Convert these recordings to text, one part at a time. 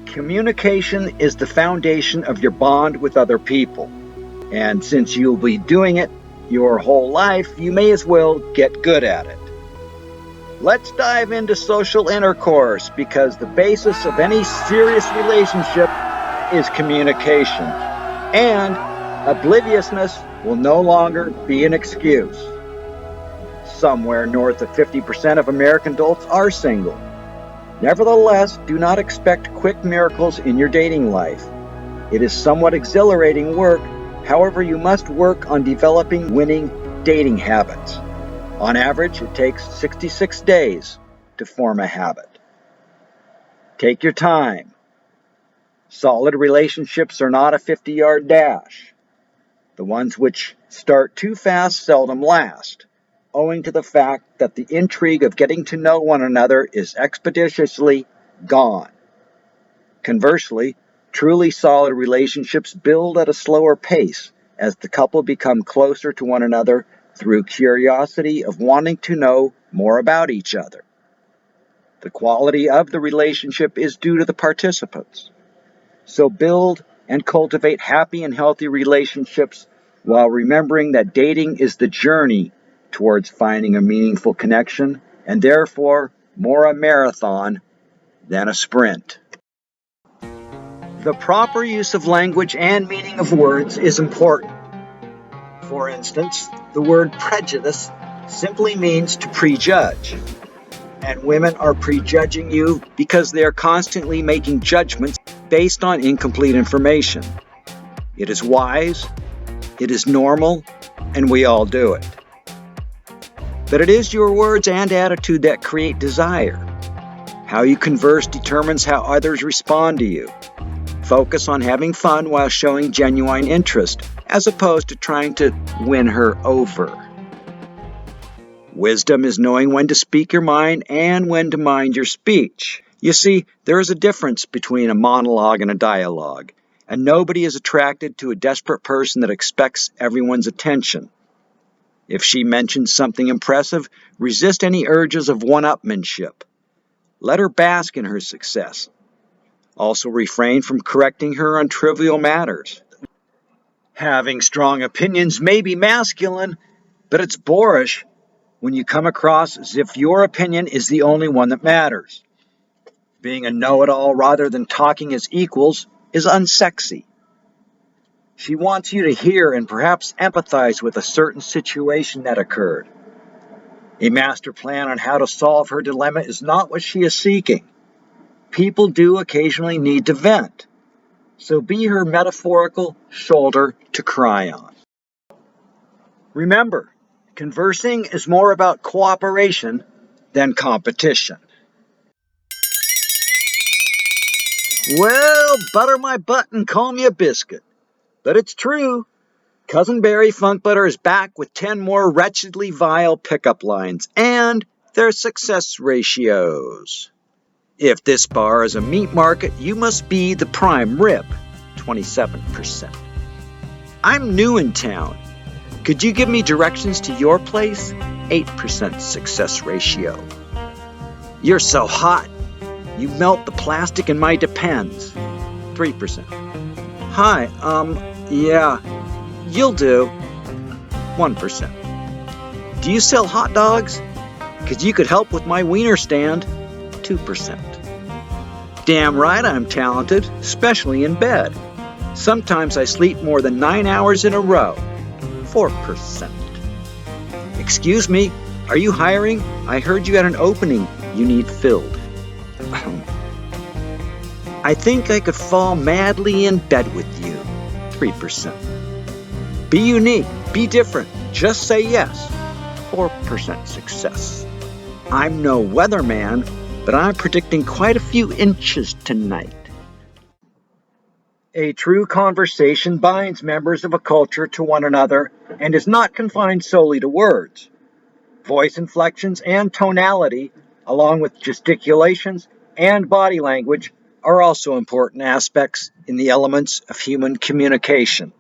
Communication is the foundation of your bond with other people. And since you'll be doing it your whole life, you may as well get good at it. Let's dive into social intercourse, because the basis of any serious relationship is communication. And obliviousness will no longer be an excuse. Somewhere north of 50% of American adults are single. Nevertheless, do not expect quick miracles in your dating life. It is somewhat exhilarating work. However, you must work on developing winning dating habits. On average, it takes 66 days to form a habit. Take your time. Solid relationships are not a 50-yard dash. The ones which start too fast seldom last, owing to the fact that the intrigue of getting to know one another is expeditiously gone. Conversely, truly solid relationships build at a slower pace as the couple become closer to one another through curiosity of wanting to know more about each other. The quality of the relationship is due to the participants. So build and cultivate happy and healthy relationships while remembering that dating is the journey towards finding a meaningful connection, and therefore more a marathon than a sprint. The proper use of language and meaning of words is important. For instance, the word prejudice simply means to prejudge. And women are prejudging you because they are constantly making judgments based on incomplete information. It is wise, it is normal, and we all do it. But it is your words and attitude that create desire. How you converse determines how others respond to you. Focus on having fun while showing genuine interest, as opposed to trying to win her over. Wisdom is knowing when to speak your mind and when to mind your speech. You see, there is a difference between a monologue and a dialogue, and nobody is attracted to a desperate person that expects everyone's attention. If she mentions something impressive, resist any urges of one-upmanship. Let her bask in her success. Also refrain from correcting her on trivial matters. Having strong opinions may be masculine, but it's boorish when you come across as if your opinion is the only one that matters. Being a know-it-all rather than talking as equals is unsexy. She wants you to hear and perhaps empathize with a certain situation that occurred. A master plan on how to solve her dilemma is not what she is seeking. People do occasionally need to vent, so be her metaphorical shoulder to cry on. Remember, conversing is more about cooperation than competition. Well, butter my butt and call me a biscuit. But it's true. Cousin Barry Funkbutter is back with 10 more wretchedly vile pickup lines and their success ratios. If this bar is a meat market, you must be the prime rib, 27%. I'm new in town. Could you give me directions to your place? 8% success ratio. You're so hot. You melt the plastic in my Depends. 3%. Hi, yeah, you'll do. 1%. Do you sell hot dogs? 'Cause you could help with my wiener stand. 2%. Damn right I'm talented, especially in bed. Sometimes I sleep more than 9 hours in a row. 4%. Excuse me, are you hiring? I heard you had an opening you need filled. I think I could fall madly in bed with you. 3%. Be unique, be different, just say yes. 4% success. I'm no weatherman, but I'm predicting quite a few inches tonight. A true conversation binds members of a culture to one another and is not confined solely to words. Voice inflections and tonality, along with gesticulations and body language, are also important aspects in the elements of human communication.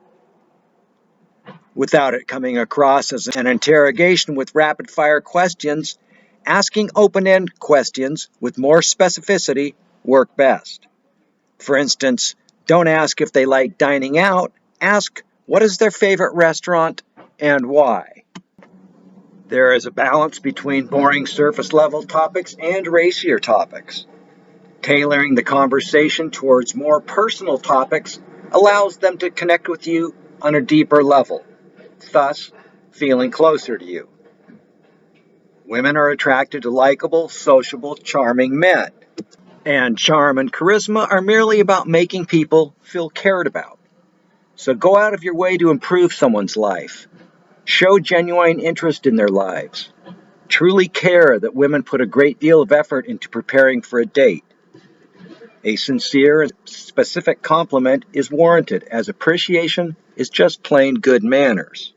Without it coming across as an interrogation with rapid-fire questions, asking open-end questions with more specificity work best. For instance, don't ask if they like dining out. Ask what is their favorite restaurant and why. There is a balance between boring surface level topics and racier topics. Tailoring the conversation towards more personal topics allows them to connect with you on a deeper level, thus feeling closer to you. Women are attracted to likable, sociable, charming men. And charm and charisma are merely about making people feel cared about. So go out of your way to improve someone's life. Show genuine interest in their lives. Truly care that women put a great deal of effort into preparing for a date. A sincere and specific compliment is warranted, as appreciation is just plain good manners.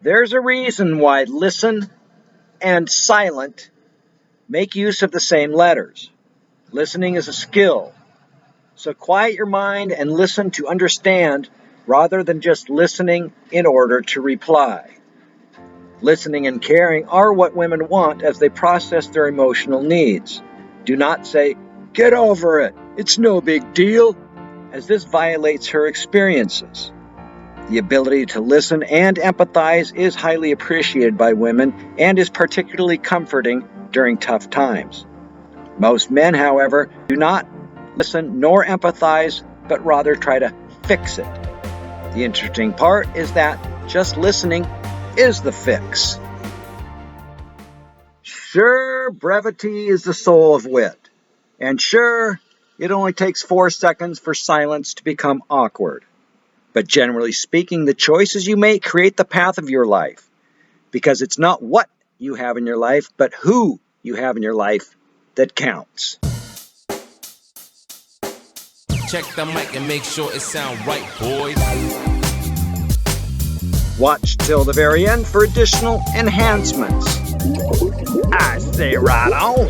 There's a reason why listen and silent make use of the same letters. Listening is a skill, so quiet your mind and listen to understand rather than just listening in order to reply. Listening and caring are what women want as they process their emotional needs. Do not say, "Get over it, it's no big deal," as this violates her experiences. The ability to listen and empathize is highly appreciated by women and is particularly comforting during tough times. Most men, however, do not listen nor empathize, but rather try to fix it. The interesting part is that just listening is the fix. Sure, brevity is the soul of wit. And sure, it only takes 4 seconds for silence to become awkward. But generally speaking, the choices you make create the path of your life. Because it's not what you have in your life, but who you have in your life that counts. Check the mic and make sure it sound right, boys. Watch till the very end for additional enhancements. I say right on.